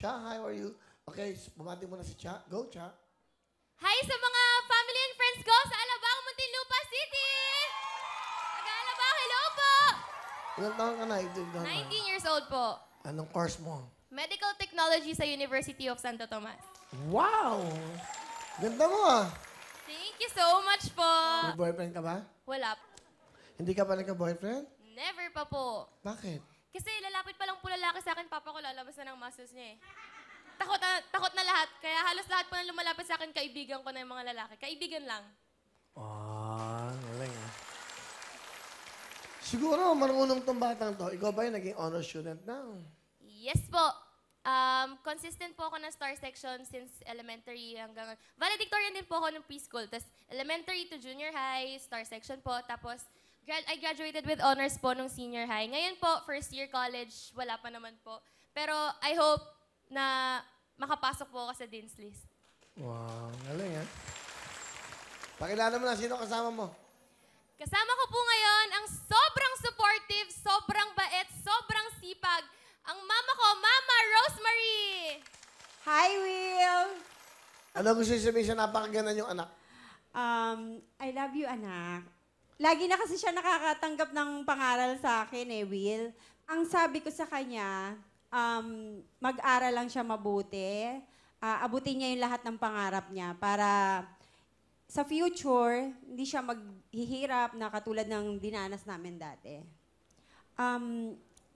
Cha, how are you? Okay, bumati mo na si Cha. Go, Cha. Hi sa mga family and friends ko sa Alabang, Muntinlupa City! Taga-Alabang, hello po! Ilang taon ka na? 19 years old po. Anong course mo? Medical Technology sa University of Santo Tomas. Wow! Ganda mo ah. Thank you so much po. May boyfriend ka ba? Wala po. Hindi ka pa nagka-boyfriend? Never pa po. Bakit? Kasi lalapit pa lang po lalaki sa akin, papa ko lalabas na ng muscles niya eh. Takot na lahat. Kaya halos lahat po na lumalapit sa akin, kaibigan ko na yung mga lalaki. Kaibigan lang. Galing ah. Siguro, marunong tong batang to. Ikaw ba yung naging honor student na? Yes po. Consistent po ako ng star section since elementary hanggang... Valedictorian din po ako ng preschool. Tapos elementary to junior high, star section po. Tapos I graduated with honors po nung senior high. Ngayon po, first year college, wala pa naman po. Pero I hope na makapasok po ako sa Dean's List. Wow, galing ah. Pakilala mo na, sino kasama mo? Kasama ko po ngayon ang sobrang supportive, sobrang bait, sobrang sipag, ang mama ko, Mama Rosemary! Hi, Will! Ano gusto niyo sabihin sa napakaganda yung anak? I love you, anak. Lagi na kasi siya nakakatanggap ng pangaral sa akin Will. Ang sabi ko sa kanya, mag-aral lang siya mabuti. Abutin niya yung lahat ng pangarap niya para sa future, hindi siya maghihirap na katulad ng dinanas namin dati.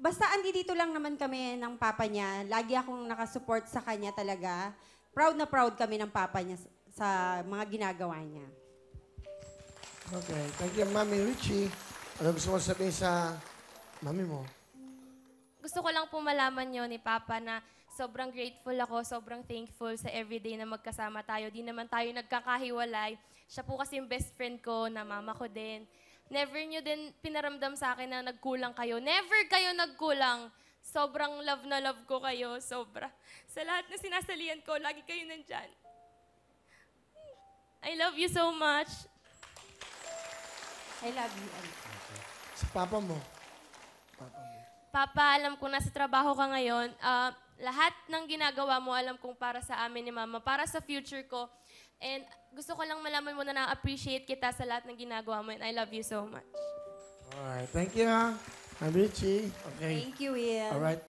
Basta andito lang naman kami ng papa niya. Lagi akong nakasupport sa kanya talaga. Proud na proud kami ng papa niya sa mga ginagawa niya. Okay, thank you, Mami Richie. Ano gusto mo sabihin sa mami mo? Gusto ko lang po malaman nyo ni Papa na sobrang grateful ako, sobrang thankful sa everyday na magkasama tayo. Di naman tayo nagkakahiwalay. Siya po kasi yung best friend ko, na mama ko din. Never nyo din pinaramdam sa akin na nagkulang kayo. Never kayo nagkulang. Sobrang love na love ko kayo, sobra. Sa lahat na sinasalihan ko, lagi kayo nandyan. I love you so much. I love you, anak. Sa papa mo. Papa, alam ko nasa trabaho ka ngayon. Lahat ng ginagawa mo, alam kong para sa amin ni Mama, para sa future ko. And gusto ko lang malaman mo na na-appreciate kita sa lahat ng ginagawa mo. And I love you so much. Alright, thank you ha. Mami Richie. Okay. Thank you, Will. Alright.